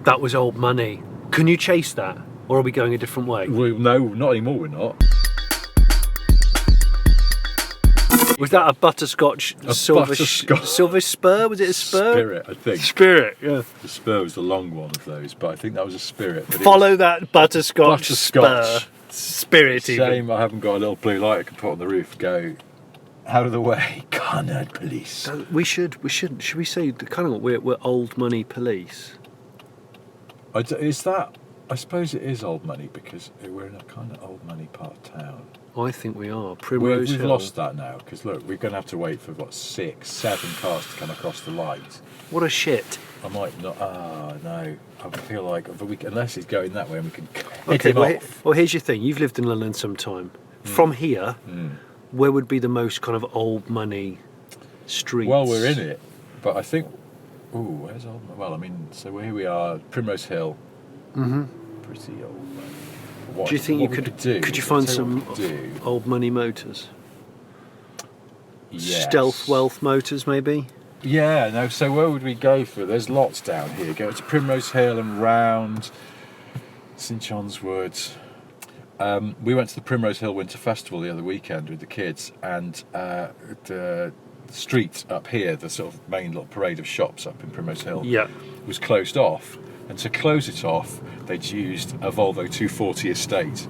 That was old money. Can you chase that? Or are we going a different way? No, not anymore, we're not. Was that a butterscotch silver spur? Was it a spur? Spirit, I think. Spirit, yeah. The spur was the long one of those, but I think that was a spirit. But Follow that butterscotch spur. Spirit even. Shame I haven't got a little blue light I can put on the roof. Go out of the way, Carnard police. We should. Should we say kind of we're old money police? Is that? I suppose it is old money because we're in a kind of old money part of town. I think we are. Primrose We've Hill. lost that now because look, we're going to have to wait for what 6, 7 cars to come across the light. What a shit. I might not. No. I feel like unless he's going that way, and we can hit Okay. him off. Well, here's your thing. You've lived in London some time. From here, where would be the most kind of old money streets? Well, we're in it, but I think. Ooh, where's old? Well, I mean, so here we are, Primrose Hill. Mm-hmm. Pretty old money. Do you think you could do? Could you find some old money motors? Yes. Stealth wealth motors, maybe. Yeah. No. So where would we go for? There's lots down here. Go to Primrose Hill and round St John's Wood. We went to the Primrose Hill Winter Festival the other weekend with the kids, and the street up here, the sort of main little parade of shops up in Primrose Hill, was closed off. And to close it off, they'd used a Volvo 240 estate.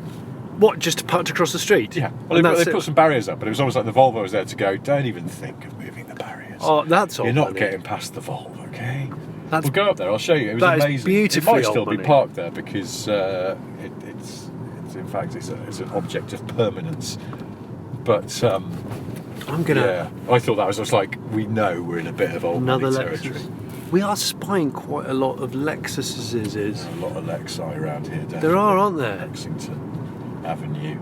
What, just parked across the street? Yeah. Well, they put some barriers up, but it was almost like the Volvo was there to go, don't even think of moving the barriers. Oh, that's all. You're not getting past the Volvo, okay? We'll go up there, I'll show you. It was amazing. Is beautifully it might still old be parked there because it's in fact, it's an object of permanence. But, I'm going to... Yeah, I thought that was just like, we know we're in a bit of old money territory. Lexus. We are spying quite a lot of Lexuses. A lot of Lexi around here, definitely. There are, aren't there? Lexington Avenue.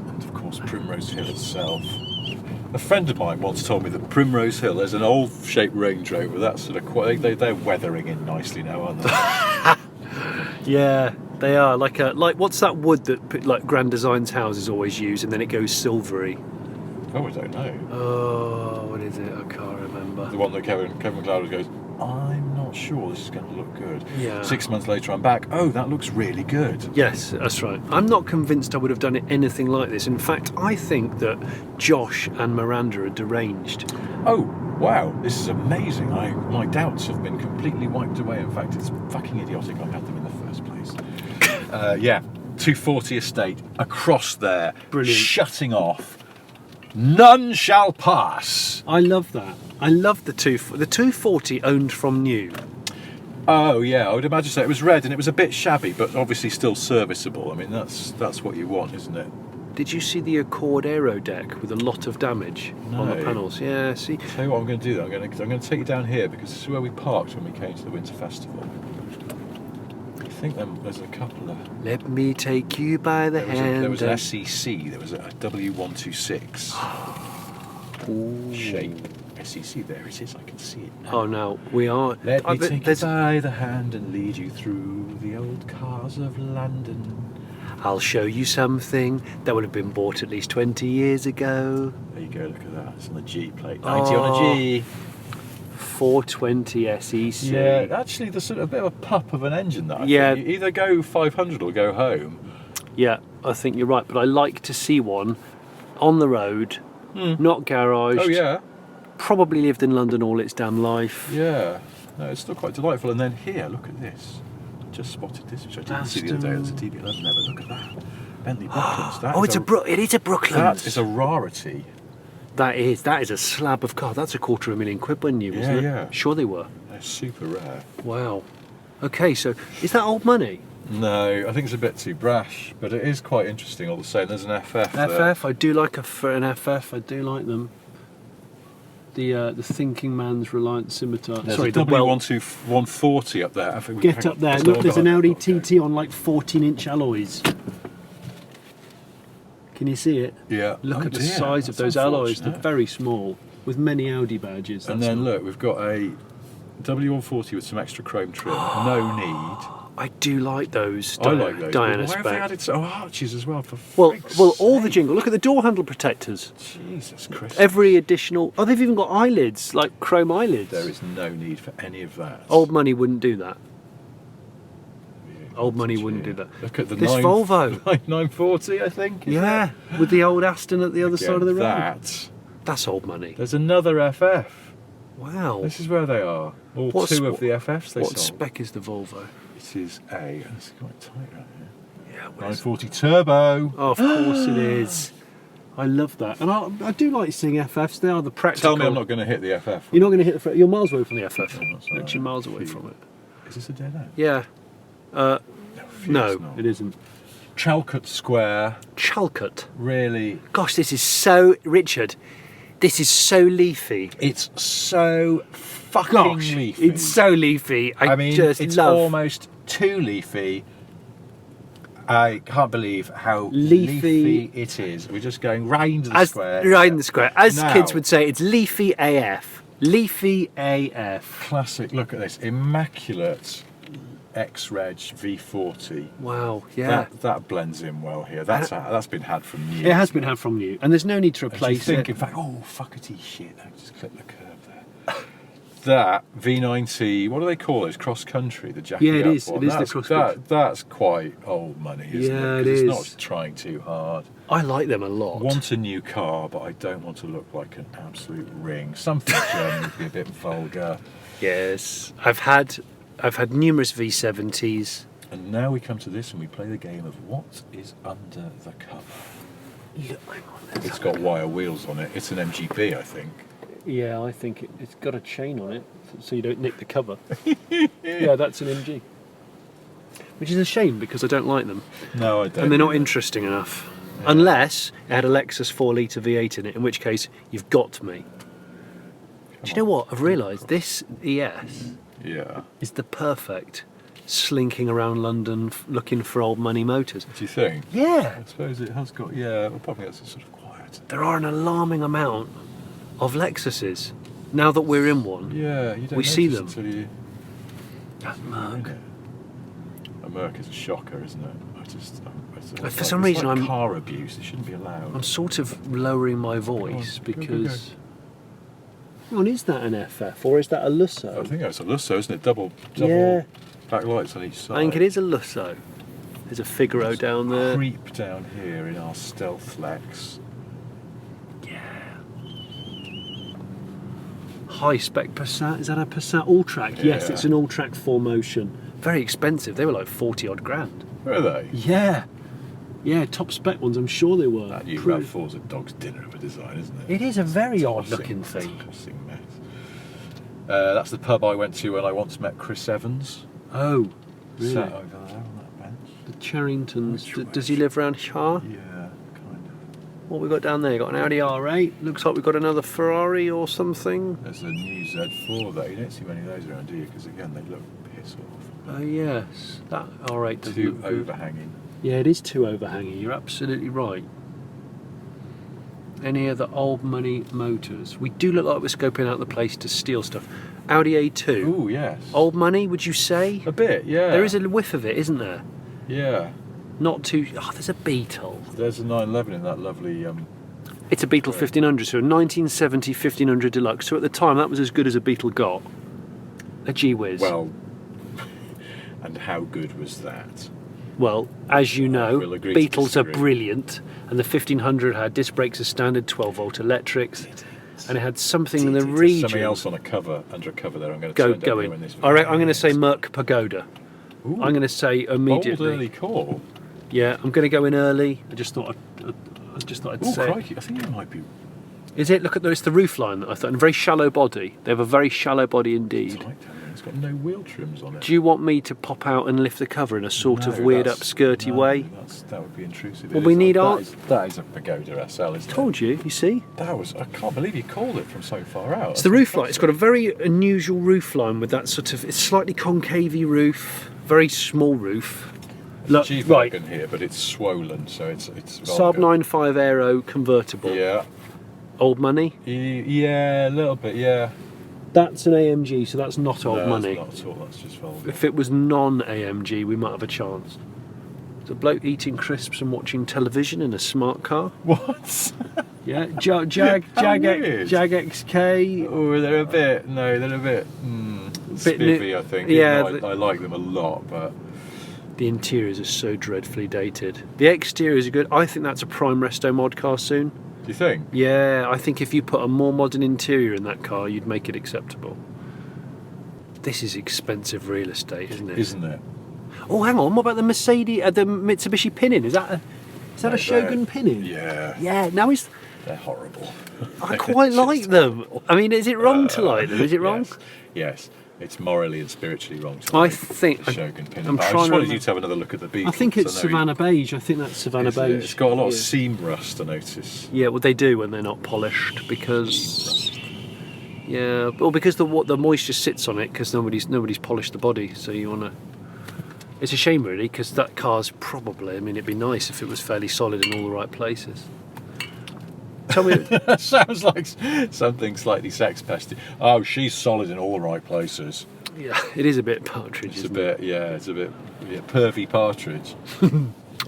And of course, Primrose Hill itself. A friend of mine once told me that Primrose Hill, there's an old-shaped Range Rover. That's sort of quite. They're weathering in nicely now, aren't they? Yeah, they are. Like what's that wood that like Grand Design's houses always use, and then it goes silvery? Oh, I don't know. Oh, what is it? I can't remember. The one that Kevin McLeod goes, I'm not sure this is going to look good. Yeah. 6 months later, I'm back. Oh, that looks really good. Yes, that's right. I'm not convinced I would have done it anything like this. In fact, I think that Josh and Miranda are deranged. Oh, wow, this is amazing. My doubts have been completely wiped away. In fact, it's fucking idiotic I had them in the first place. Yeah, 240 estate across there. Brilliant. Shutting off. None shall pass. I love that. I love the 240 owned from new. Oh yeah, I would imagine so. It was red and it was a bit shabby, but obviously still serviceable. I mean, that's what you want, isn't it? Did you see the Accord Aero deck with a lot of damage on the panels? Yeah, see. Tell you what I'm going to do though. I'm going to take you down here because this is where we parked when we came to the Winter Festival. I think there's a couple of... Let me take you by the hand. There was an SEC, there was a W126 shape. SEC, there it is, I can see it now. Oh no, we are... Let me take you by the hand and lead you through the old cars of London. I'll show you something that would have been bought at least 20 years ago. There you go, look at that, it's on the G plate. 90 on a G. 420 SEC. Yeah, actually there's a bit of a pup of an engine that I think. You either go 500 or go home. Yeah, I think you're right, but I like to see one on the road, not garaged. Oh yeah. Probably lived in London all its damn life. Yeah, no, it's still quite delightful. And then here, look at this. Just spotted this, which I didn't see the other day. It's a DB11 there, but look at that. Bentley Brooklands. It is a Brooklands. That is a rarity. That is a slab of car. That's £250,000 when new, wasn't it? Yeah. Sure they were. They're super rare. Wow. Okay, so is that old money? No, I think it's a bit too brash, but it is quite interesting all the same. There's an FF there. FF, I do like an FF. I do like them. The Thinking Man's Reliant Scimitar. There's a W140 up there. Get up there. Look, there's an Audi TT on like 14-inch alloys. Can you see it? Yeah. Look at the size of those alloys. They're very small, with many Audi badges. And then look, we've got a W140 with some extra chrome trim. No need. I do like those. I like those. Diana But why have they spec. added so arches as well? For Well, frig's all the sake? jingle. Look at the door handle protectors. Jesus Christ. Every additional. Oh, they've even got eyelids, like chrome eyelids. There is no need for any of that. Old money wouldn't do that. Yeah, Old money gee. wouldn't do that. Look at the This Volvo. 940, I think. is Yeah, with the old Aston at the other it? side of the road. That. That's old money. There's another FF. Wow. This is where they are. All What two of sp- the FFs they What sold. spec is the Volvo? It is a. It's quite tight right here. Yeah, where's 940 turbo. Oh, of course it is. I love that, and I do like seeing FFs. They are the practical. Tell me I'm not going to hit the FF. You're not going to hit the. You're miles away from the FF. No, that's all Literally right. miles away Phew. from it. Is this a dead end? Yeah. Phew, No, it's not. it isn't. Chalcott Square. Chalcott. Really, Gosh, this is so Richard. This is so leafy. it's so fucking Gosh, leafy. it's so leafy. I mean, just it's love almost too leafy. I can't believe how Leafy. leafy it is. We're just going right into the as square. right in the square. As Now- kids would say, it's leafy AF. Leafy AF. Classic. Look at this immaculate X-Reg V40. Wow. Yeah. That blends in well here. That's been had from years. It has been had from you, and there's no need to And you replace think, it. in fact, oh fuckety shit! I just clipped the curve there. That V90, what do they call it? Cross country, the Jackie Yeah, it up is. one. It is the That's- cross country. That's quite old money, isn't Yeah, it? it 'Cause is. It's not trying too hard. I like them a lot. Want a new car, but I don't want to look like an absolute ring. Something German would be a bit vulgar. Yes, I've had numerous V70s. And now we come to this and we play the game of what is under the cover. Look, hang on, there's It's got wire wheels on it. It's an MGB, I think. Yeah, I think it's got a chain on it, so you don't nick the cover. Yeah, that's an MG. Which is a shame because I don't like them, No, I don't. and they're not either. interesting enough. Unless it had a Lexus 4-litre V8 in it, in which case you've got me. Do you know what? I've realised this ES Yeah. is the perfect slinking around London looking for old money motors. Do you think? Yeah. I suppose it has got, yeah, well, probably that's sort of quiet. There are an alarming amount of Lexuses. Now that we're in one, Yeah, you don't We see notice them. until you... That Merc. A Merc is a shocker, isn't it? For some reason it's like I'm- car abuse. It shouldn't be allowed. I'm sort of lowering my voice Go on, go, because. Hang on, is that an FF or is that a Lusso? I think that's a Lusso, isn't it? Double Yeah. backlights on each side. I think it is a Lusso. There's a Figaro down there. Creep down here in our Stealth Lex. High spec Passat. Is that a Passat all track? Yes, Yeah. it's an all track 4Motion. Very expensive. They were like 40 odd grand. Where are they? Yeah. Yeah, top spec ones. I'm sure they were. That new Pretty- RAV4's a dog's dinner of a design, isn't it? It is a very odd Tossing- looking thing. tossing mess. That's the pub I went to when I once met Chris Evans. Oh, really? Sat over there on that bench. The Charringtons. Which way? Does he live around here? Yeah, kind of. What we got down there? Got an Audi R8. Looks like we've got another Ferrari or something. There's a new Z4 though. You don't see many of those around, do you? Because again, they look piss off. Oh yes, that R8 doesn't Too look good. overhanging. Yeah, it is too overhanging. You're absolutely right. Any other old money motors? We do look like we're scoping out the place to steal stuff. Audi A2. Ooh, yes. Old money, would you say? A bit, yeah. There is a whiff of it, isn't there? Yeah. Not too. Oh, there's a Beetle. There's a 911 in that lovely. It's a Beetle 1500, so a 1970 1500 Deluxe. So at the time, that was as good as a Beetle got. A G-Wiz. Well, and how good was that? Well, as you know, We'll agree to Beetles are disagree. brilliant, and the 1500 had disc brakes as standard, 12-volt electrics, and it had something in the region. Something else on a cover, under a cover there. I'm going to Go turn down in. when this I'm going to say Merc Pagoda. Ooh, I'm going to say bold immediately. early call. Yeah, I'm going to go in early. I just thought I'd Oh say. it. crikey! I think it might be. Is it? Look at it's the roof line that I thought, and a very shallow body. They have a very shallow body indeed. Tight down there. It's got no wheel trims on it. Do you want me to pop out and lift the cover in a sort of No, weird that's- upskirty no, way? That would be intrusive. Well, It we is need like- our- that is a Pagoda SL, isn't it? Told you. You see? That was. I can't believe you called it from so far out. It's the roof line. It's got a very unusual roof line with that sort of. It's slightly concavey roof, very small roof. Look, right. G-Wagon here, but it's swollen, so it's. Saab vulgar. 95 Aero convertible. Yeah. Old money. Yeah, a little bit. Yeah. That's an AMG, so that's not old No, money. That's not at all. That's just vulgar. If it was non-AMG, we might have a chance. There's a bloke eating crisps and watching television in a smart car. What? Yeah, Jag weird. XK. Oh, they're a bit. No, they're a bit. Spiffy, I think. Yeah, I like them a lot, but the interiors are so dreadfully dated. The exteriors are good. I think that's a prime resto mod car soon. do you think? Yeah, I think if you put a more modern interior in that car, you'd make it acceptable. This is expensive real estate, isn't it? Isn't it? Oh, hang on. What about the the Mitsubishi Pinin? Is that a Shogun Pinin? Yeah. Yeah. Now They're horrible. I quite like them. I mean, is it wrong to like them? Is it wrong? Yes. It's morally and spiritually wrong to I like think the Shogun Pin. I'm But I trying just to wanted you to have another look at the beetle. I think it's so I know Savannah Beige. I think that's Savannah is it? Beige. It's got a lot of Yeah. seam rust, I notice. Yeah, well, they do when they're not polished because. Yeah, well, because the moisture sits on it because nobody's polished the body. So you want to. It's a shame, really, because that car's probably. I mean, it'd be nice if it was fairly solid in all the right places. Tell me. That sounds like something slightly sex pesty. Oh, she's solid in all the right places. Yeah, it is a bit partridge. It's a bit pervy partridge.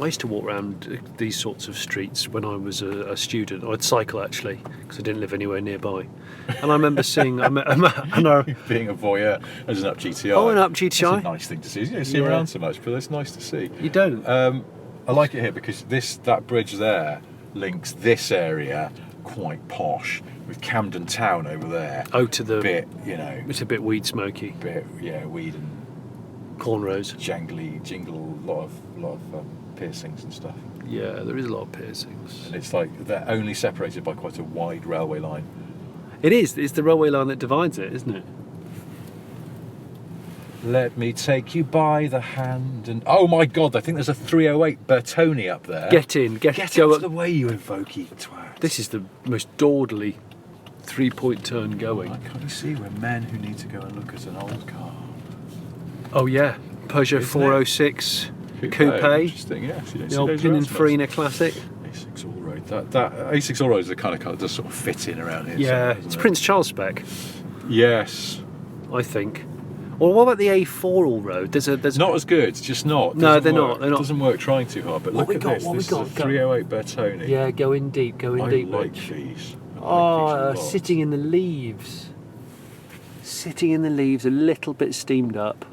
I used to walk around these sorts of streets when I was a student. I'd cycle actually because I didn't live anywhere nearby. And I remember seeing Being a voyeur as an up GTI. Oh, an up GTI. That's a nice thing to see. You don't see around so much, but it's nice to see. You don't. I like it here because that bridge there links this area quite posh with Camden town over there. Oh, to the bit, It's a bit weed smoky. Weed and Cornrows. jingle, lot of piercings and stuff. Yeah, there is a lot of piercings. And it's like they're only separated by quite a wide railway line. It is. It's the railway line that divides it, isn't it? Let me take you by the hand and oh my God! I think there's a 308 Bertoni up there. Get in. Get Go go up the way, you invoky twat. This is the most dawdly three-point turn going. Can't you see we're men who need to go and look at an old car? Oh yeah, Peugeot Isn't it? 406 Coupe. Interesting, yes. You don't The see old those around so much. Pininfarina classic. A6 Allroad. That A6 Allroad is the kind of car that does sort of fit in around here. Yeah, somewhere, it's doesn't it? Prince Charles spec, Yes. I think. Or what about the A4 all road? There's Not as good, just not. No, Doesn't they're work. not, they're not. Doesn't work trying too hard, but What look we at got, this. what we This got? is a 308 Bertoni. Yeah, go in deep, I deep. like Rich. these. I like these a Oh, lot. sitting in the leaves. Sitting in the leaves, a little bit steamed up.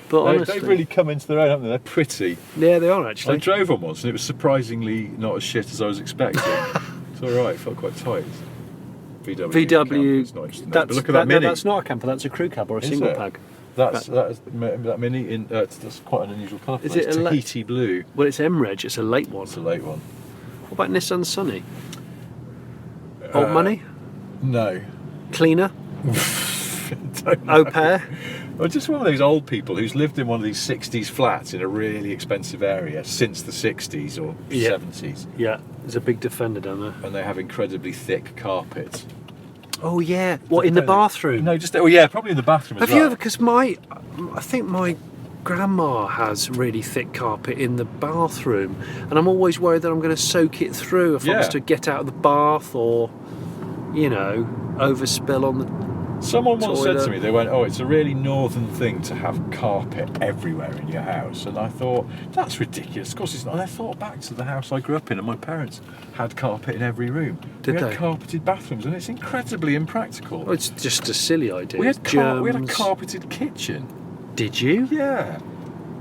But honestly, They've really come into their own, haven't they? They're pretty. yeah, they are I actually. drove one once and it was surprisingly not as shit as I was expecting. It's alright, it felt quite tight. VW. Campers, not interesting. But look at that no, Mini. that's not a camper. That's a crew cab or a Is single it? pag. That Mini, that's quite an unusual colour. Is It's it a le- Tahiti blue. Well, it's M-Reg. It's a late one. It's a late one. What about Nissan Sunny? Old money? No. Cleaner? Don't know. Au pair? Well, just one of those old people who's lived in one of these 60s flats in a really expensive area since the 60s or Yeah. 70s. Yeah, there's a big Defender down there. And they have incredibly thick carpet. Oh yeah. What, in the bathroom? No, probably in the bathroom as Have you well. ever? Because I think my grandma has really thick carpet in the bathroom, and I'm always worried that I'm going to soak it through if I was Yeah. to get out of the bath or, overspill on the. Someone once said to toilet. me, they went, "Oh, it's a really northern thing to have carpet everywhere in your house," and I thought that's ridiculous. Of course it's not. And I thought back to the house I grew up in, and my parents had carpet in every room. Did we had they? carpeted bathrooms, and it's incredibly impractical. Oh, it's just a silly idea. we had we had a Germs. carpeted kitchen. Did you? Yeah,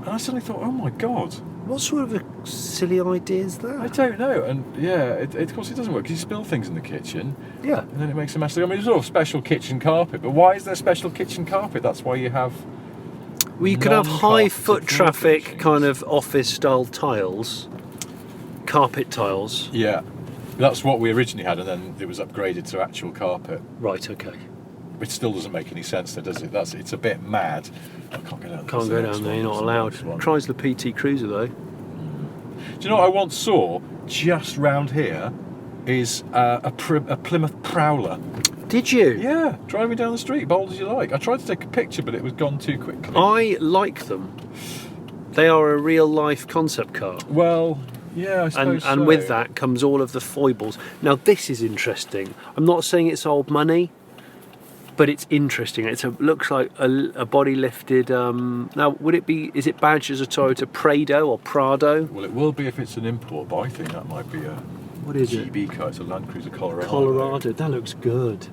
and I suddenly thought, "Oh my god." What sort of a silly idea is I that? don't know, and yeah, of course it doesn't work because you spill things in the kitchen, Yeah. and then it makes a mess. I mean, there's sort of special kitchen carpet, but why is there special kitchen carpet? That's why you have. Well, you could have high Non-carpeted foot floor traffic finishings. kind of office style tiles, carpet tiles. Yeah, that's what we originally had, and then it was upgraded to actual carpet, Right. Okay. which still doesn't make any sense, though, does it? It's a bit mad. I can't go down. Can't go down there. You're not allowed. Chrysler PT Cruiser though. Do you know what I once saw just round here? Is a Plymouth Prowler. Did you? Yeah, driving down the street, bold as you like. I tried to take a picture, but it was gone too quickly. I like them. They are a real life concept car. Well, yeah, I suppose And so. with that comes all of the foibles. Now this is interesting. I'm not saying it's old money, but it's interesting. Looks like a body lifted. Now, is it badged as a Toyota Prado or Prado? Well, it will be if it's an import, but I think that might be a What is it? GB car. It's a Land Cruiser Colorado. Colorado. That looks good.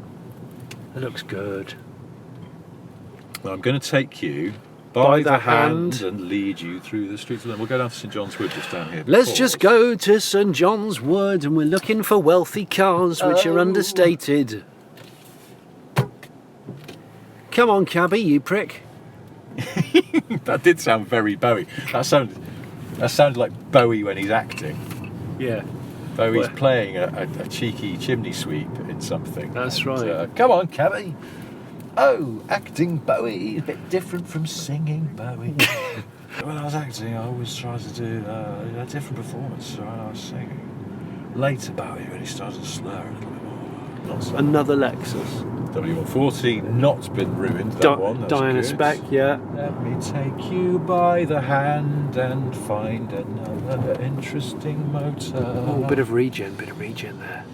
That looks good. Now, I'm going to take you by the hand and lead you through the streets, and then we'll go down to St John's Wood just down here. Let's just go to St John's Wood, and we're looking for wealthy cars which are understated. Come on, cabby, you prick. That did sound very Bowie. That sounded like Bowie when he's acting. Yeah. Bowie's playing a cheeky chimney sweep in something. That's right. Come on, cabby. Oh, acting Bowie, a bit different from singing Bowie. When I was acting, I always tried to do a different performance when I was singing. Later Bowie, when he started to slur a little bit more. Not so Another Lexus. W140, not been ruined, that one. That's Diana good. spec, yeah. Let me take you by the hand and find another interesting motor. Oh, bit of regen there.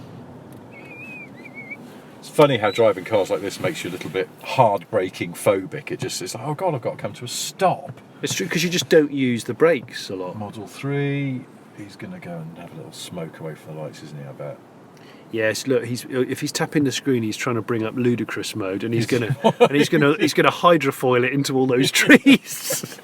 It's funny how driving cars like this makes you a little bit hard-braking phobic. It's like, oh God, I've got to come to a stop. It's true, because you just don't use the brakes a lot. Model 3, he's going to go and have a little smoke away from the lights, isn't he, I bet? Yes, look, if he's tapping the screen, he's trying to bring up ludicrous mode, and he's gonna hydrofoil it into all those trees.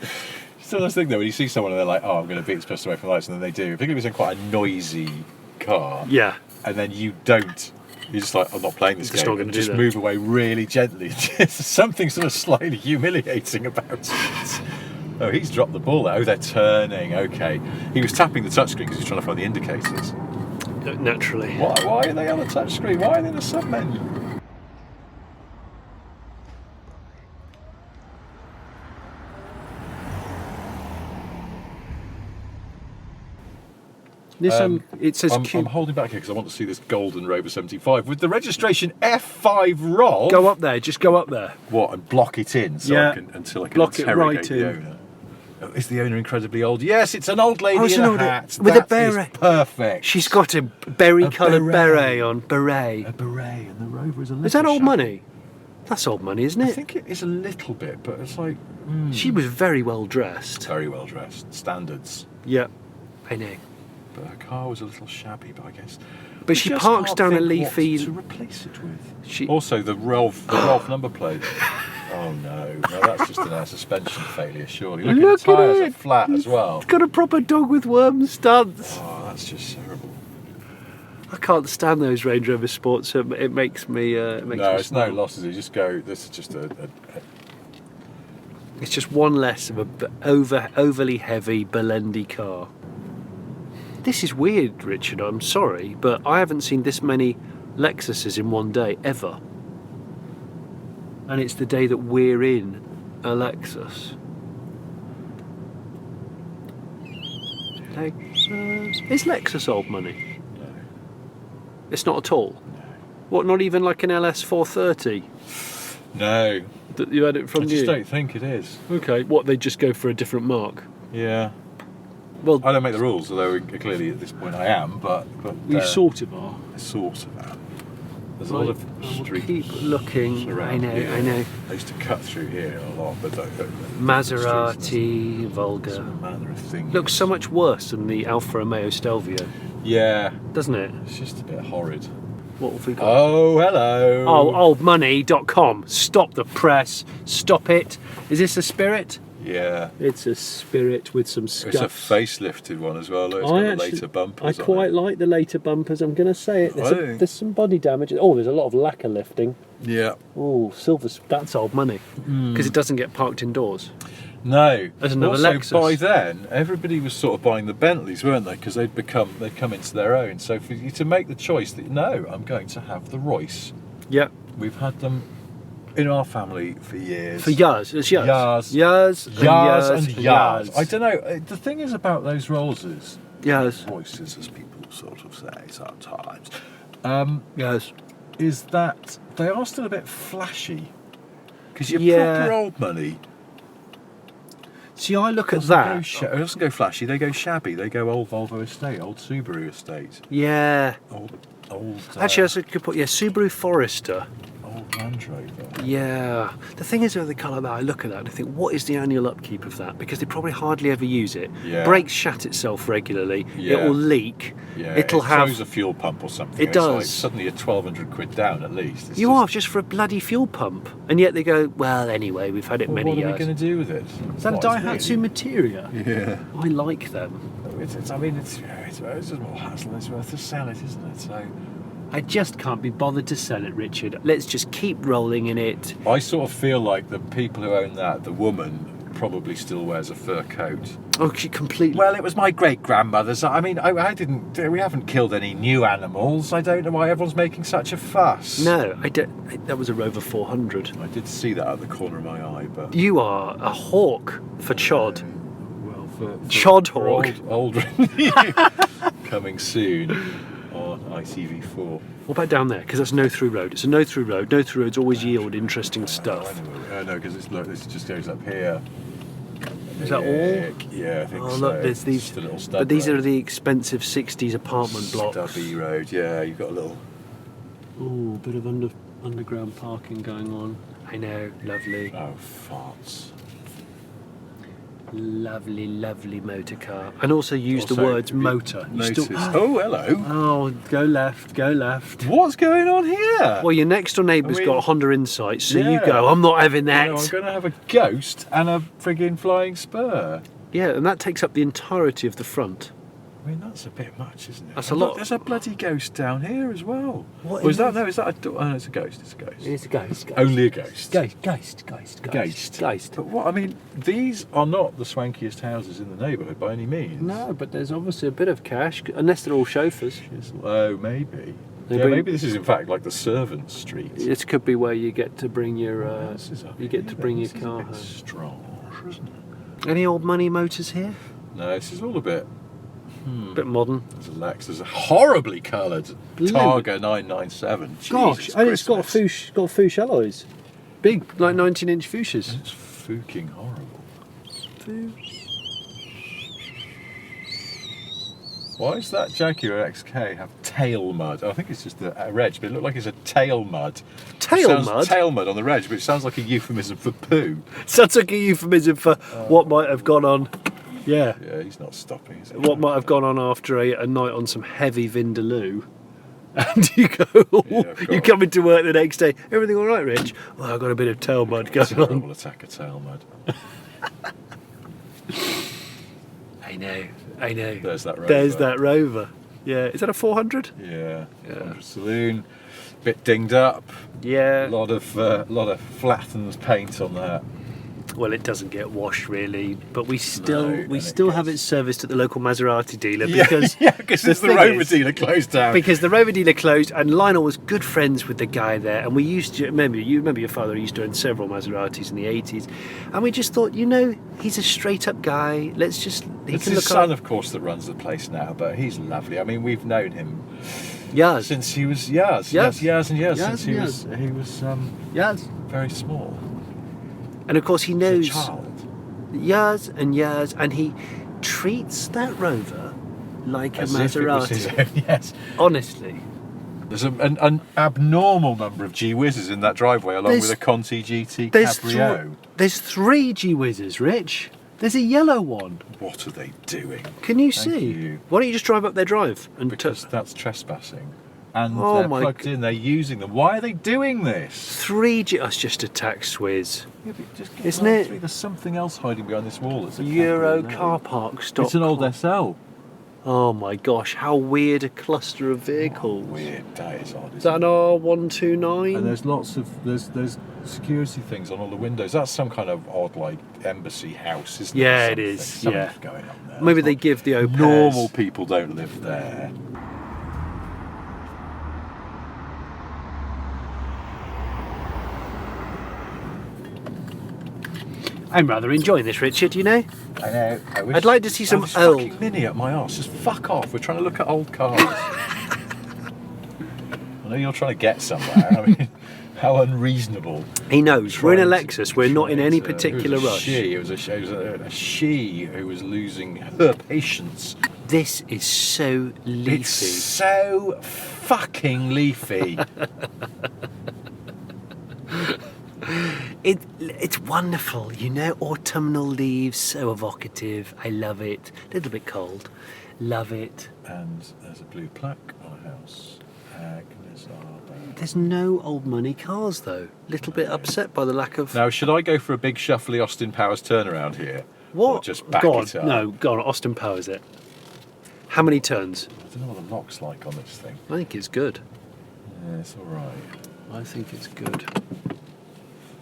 Still, this thing though, when you see someone and they're like, "Oh, I'm going to beat this person away from the lights," and then they do, particularly if it's in quite a noisy car. Yeah. And then you don't. You're just like, I'm not playing this Just game. not gonna do just that. move away really gently. There's something sort of slightly humiliating about it. Oh, he's dropped the ball there. Oh, they're turning. Okay. He was tapping the touchscreen because he's trying to find the indicators. Naturally. Why are they on the touchscreen? Why are they in the sub-menu? This it says I'm holding back here because I want to see this golden Rover 75 with the registration F5 ROV. Go up there, just go up there. What, and block it in so Yeah. until I can Block it interrogate right the in. owner. Oh, is the owner incredibly old? Yes, it's an old lady it's in an a old- hat. with a That is beret. perfect. She's got a berry-coloured beret. beret on. Beret. A beret, and the Rover is a little Is that old shabby. money? That's old money, isn't I it? think it is a little bit, but it's like She was very well dressed. very well dressed. Standards. Yeah, I know. But her car was a little shabby, but I guess. But she just parks can't down a think Leafy. what to replace it with. She, Also, the ROV number plate. Oh no, that's just a suspension failure, surely. Look Look at the tyres at are it. flat as well. It's got a proper dog with worm studs. Oh, that's just terrible. I can't stand those Range Rover Sports. So it makes me. No, it's no losses. You just go. This is just It's just one less of a overly heavy Belendi car. This is weird, Richard. I'm sorry, but I haven't seen this many Lexuses in one day ever. And it's the day that we're in a Lexus. Lexus. Is Lexus old money? No. It's not at all. No. What? Not even like an LS 430 No. that you had it from I you? just don't think it is. Okay. What? They just go for a different mark? Yeah. Well, I don't make the rules, although clearly at this point I am. But you sort of are. I sort of am. There's a lot of street. Keep looking. around I know. here. I know. I used to cut through here a lot, but Maserati, It's Volga. a manner of thing. Looks so much worse than the Alfa Romeo Stelvio, Yeah, doesn't it? it's just a bit horrid. What have we got? Oh, hello. Oh, oldmoney.com. Stop the press. Stop it. Is this a Spirit? Yeah. It's a Spirit with some It's a scuffs. facelifted one as well. Look, it's got the later I bumpers. on quite it. like the later bumpers. I'm going to say it. I think- There's some body damage. Oh, there's a lot of lacquer lifting. Yeah. Oh, silver. That's old money because it doesn't get parked indoors. No. There's another also, Lexus. by then, everybody was sort of buying the Bentleys, weren't they? Because they'd come into their own. So for you to make the choice that no, I'm going to have the Royce. Yeah. We've had them in our family for years. For years. It's years. Years. Years. Yars And and years. yars. I don't know. The thing is about those Rollses, Years. Royces, as people sort of say sometimes, Years. is that they are still a bit flashy. Because your Yeah. proper old money See, I look at doesn't that. it doesn't go flashy. They go shabby. They go old Volvo estate, old Subaru estate, Yeah. old. Actually, that's a good point. Yeah, Subaru Forester. Old Land Rover. Yeah. The thing is with the colour that I look at that and I think, what is the annual upkeep of that? Because they probably hardly ever use it. Yeah. Brakes shat itself regularly. Yeah. It will leak. Yeah, It'll it have. throws a fuel pump or something. It It's does. like suddenly you're 1,200 quid down at least. It's You just, are just for a bloody fuel pump, and yet they go, well, anyway, we've had it Well, many what are years. we going to do with it? Is that a What, it's Daihatsu really- Materia? Yeah. I like them. It's just more hassle. It's worth to sell it, isn't it? So I just can't be bothered to sell it, Richard. Let's just keep rolling in it. I sort of feel like the people who own that, the woman, probably still wears a fur coat. Oh, she completely. Well, it was my great grandmother's. I mean, I didn't. We haven't killed any new animals. I don't know why everyone's making such a fuss. No, I don't. That was a Rover 400. I did see that out the corner of my eye, but You are a hawk for chod. well, for Chod for hawk. old coming soon on ICV4. What about down there? Because that's no through road. It's a no through road. No through roads always yield interesting stuff. No, because it's look. This just goes up here. Is that all? Yeah, I think Oh so. look, there's these. Just a little stud But these road. are the expensive 60s apartment blocks. Stubby road. Yeah, you've got a little. Ooh, bit of underground parking going on. I know, lovely. Oh, farts. Lovely, lovely motor car. And also use the Also, words have you motor. You noticed- still- Oh, hello. Oh, go left, go left. What's going on here? Well, your next door neighbour's I mean- got a Honda Insight, so you Yeah. go, I'm not having You that. know, I'm going to have a ghost and a frigging flying spur. Yeah, and that takes up the entirety of the front. I mean, that's a bit much, isn't it? That's a And look, lot. There's a bloody ghost down here as well. What Or is is that? this? No, is that a door? Oh, no, it's a ghost. It's a ghost. It's a ghost. Only a ghost. Ghost. Ghost. But what? I mean, these are not the swankiest houses in the neighbourhood by any means. No, but there's obviously a bit of cash, unless they're all chauffeurs. Oh, maybe. They Yeah, bring- maybe this is in fact like the servants' street. This could be where you get to bring your This is up you get here, to bring then. your This is car a bit home. strange, isn't it? Any old money motors here? No, this is all a bit. Bit modern. There's a Lexus, a horribly coloured Blimey. Targa 997. Gosh, Jesus and it's got Christmas. Fuchs alloys. Big, like 19-inch fuchsias. It's fucking horrible. Why does that Jaguar XK have tail mud? I think it's just the reg, but it looked like it's a tail mud. Tail It sounds mud? Tail mud on the reg, but it sounds like a euphemism for poo. Sounds like a euphemism for what might have gone on. Yeah. Yeah, he's not stopping, is he? What might have gone on after a night on some heavy Vindaloo. And you go, Yeah, of you course. come into work the next day, everything all right, Rich? Well, I've got a bit of tail mud going on. Terrible attack of tail mud. I know. There's that Rover. There's that Rover. Yeah. Is that a 400? Yeah. Yeah. Saloon, bit dinged up. Yeah. A lot of flattened paint on that. Well, it doesn't get washed really, but we No, still and it have gets- it serviced at the local Maserati dealer because because the the thing Rover is- dealer closed down. because the Rover dealer closed, and Lionel was good friends with the guy there, and we used to remember your father used to own several Maseratis in the 80s, and we just thought, he's a straight up guy. Let's just he It's can his look son, up. of course, that runs the place now, but he's lovely. I mean, we've known him Yaz, since he was years Yes. and years Yes, since yes. he was Yaz, very small. and of course he As a knows child. years, and he treats that Rover like As a if it was his Maserati. own, yes. Honestly. There's an abnormal number of G-Whizzes in that driveway, along There's- with a Conti GT There's Cabrio. there's 3 G-Whizzes, Rich. There's a yellow one. What are they doing? Can you Thank see? you. Why don't you just drive up their drive and Because that's trespassing. And Oh they're my plugged in, they're using them. Why are they doing this? 3 G? That's just a tax Swizz. Yeah, but just get Isn't line it? 3. There's something else hiding behind this wall. It's a Euro Cabrio now. car park stop. It's an old SL. Oh my gosh! How weird a cluster of vehicles. Weird, that is odd. Is that an R129? And there's lots of there's security things on all the windows. That's some kind of odd like embassy house, isn't Yeah, it? it is, Something's yeah. going on there. Maybe It's they not- give the au pairs. normal people don't live there. I'm rather enjoying this, Richard. I know. I'd like to see some this old- fucking Mini up my arse. Just fuck off. We're trying to look at old cars. I know you're trying to get somewhere. I mean, how unreasonable. He knows. We're in a Trying to- Lexus. We're not in any trying to- particular it was a rush. She. It was a she who was losing her patience. This is so leafy. It's so fucking leafy. It's wonderful, you know, autumnal leaves, so evocative. I love it. A little bit cold. Love it. And there's a blue plaque on a house. Agnes Arbour. There's no old money cars though. Little bit upset by the lack of... Now, should I go for a big shuffly Austin Powers turnaround here? What? Or just back go on. it up? No, go on, Austin Powers it. How many turns? I don't know what the lock's like on this thing. I think it's good. Yeah, it's alright. I think it's good.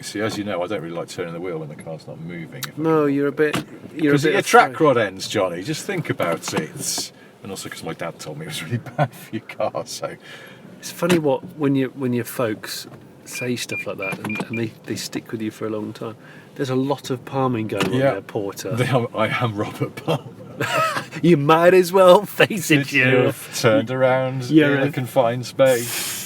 See, as you know, I don't really like turning the wheel when the car's not moving. No, you're a bit... Because your track rod ends, Johnny. Just think about it. And also because my dad told me it was really bad for your car, so... It's funny when your folks say stuff like that and they stick with you for a long time. There's a lot of palming going on there, Porter. I am Robert Palmer. You might as well face it, You've turned around in a confined space.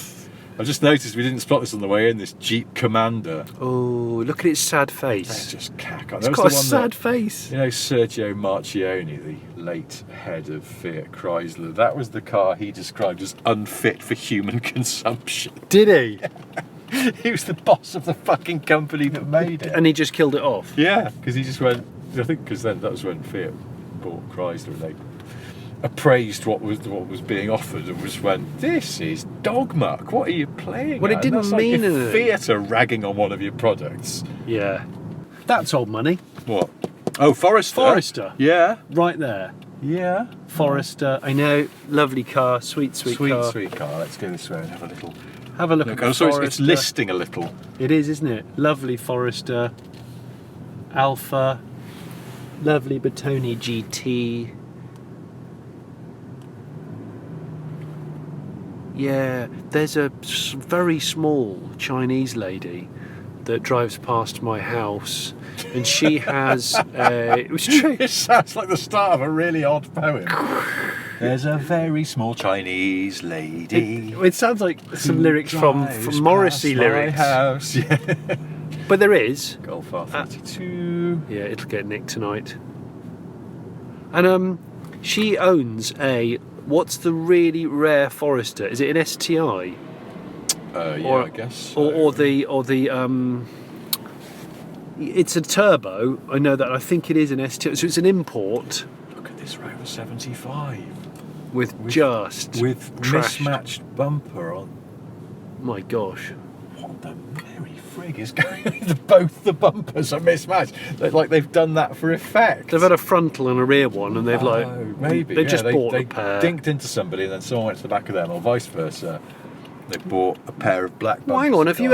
I've just noticed we didn't spot this on the way in, this Jeep Commander. Oh, look at its sad face. It's just cack on. It's got a sad face. You know Sergio Marchioni, the late head of Fiat Chrysler, that was the car he described as unfit for human consumption. Did he? He was the boss of the fucking company that made it. And he just killed it off? Yeah, because he just went, I think because then that was when Fiat bought Chrysler and they appraised what was being offered and just went, this is dog muck, what are you playing Well, at? it didn't That's mean like if anything. Fiat are ragging on one of your products. Yeah. That's old money. What? Oh, Forester. Forester. Yeah. Right there. Yeah. Forester. I know. Lovely car. Sweet car. Sweet car. Let's go this way and have a little Have a look at so Forester. it's listing a little. It is, isn't it? Lovely Forester. Alpha. Lovely Bertoni GT. Yeah, there's a very small Chinese lady that drives past my house, and she has it was true. It sounds like the start of a really odd poem. There's a very small Chinese lady. It sounds like some lyrics from Morrissey lyrics. My house. Yeah. But there is. Golf R32. Yeah, it'll get nicked tonight. And she owns a... What's the really rare Forester? Is it an STI? Yeah, I guess. So. Or the it's a turbo. I know that. I think it is an STI. So it's an import. Look at this Rover 75 with just trashed. mismatched bumper on. My gosh. What the merry frig is going on? Both the bumpers are mismatched. Like they've done that for effect. They've had a frontal and a rear one, and they've maybe they just bought they a pair. Dinked into somebody, and then someone went to the back of them, or vice versa. They bought a pair of black bumpers. Well, hang on. Have you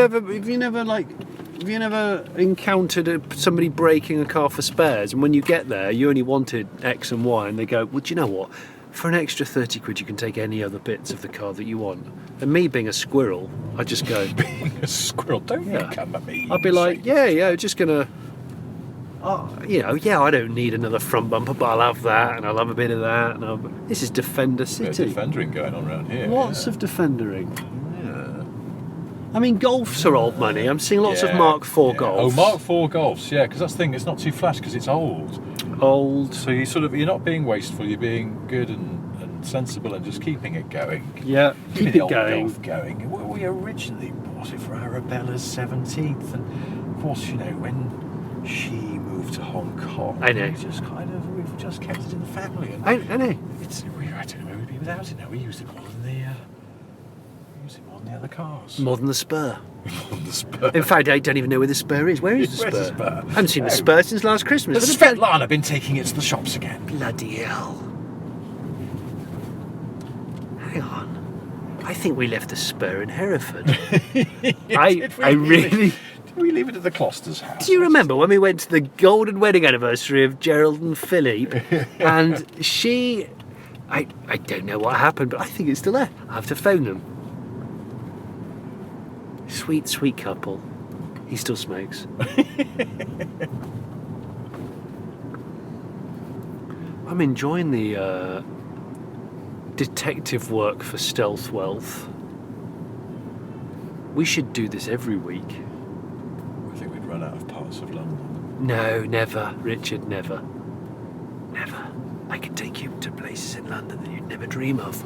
never encountered somebody breaking a car for spares, and when you get there, you only wanted X and Y, and they go, well, do you know what? For an extra 30 quid, you can take any other bits of the car that you want. And me being a squirrel, I just go... Being a squirrel? Don't you come at me. I'd be like, yeah, just gonna... I don't need another front bumper, but I'll have that, and I'll have a bit of that. And this is Defender City. Defendering going on around here. Lots of Defendering. Yeah. I mean, Golfs are old money. I'm seeing lots of Mark IV Golfs. Oh, Mark IV Golfs, yeah, because that's the thing, it's not too flash because it's old. Old. So you're not being wasteful, you're being good and sensible and just keeping it going. Yeah, keep it going. Golf going. We originally bought it for Arabella's 17th, and of course, when she moved to Hong Kong, I know. we've just kept it in the family. And I know. I don't know where we'd be without it now. We used it more than the other cars. More than the Spur. More than the Spur. In fact, I don't even know where the Spur is. Where is the Spur? Where's the Spur? I haven't seen the Spur since last Christmas. Has Svetlana been taking it to the shops again? Bloody hell. Hang on. I think we left the Spur in Hereford. I really... Did we leave it at the Closters' house? Do you remember when we went to the golden wedding anniversary of Gerald and Philippe? And she... I don't know what happened, but I think it's still there. I have to phone them. Sweet, sweet couple. He still smokes. I'm enjoying the detective work for Stealth Wealth. We should do this every week. I think we'd run out of parts of London. No, never, Richard, never. Never. I can take you to places in London that you'd never dream of.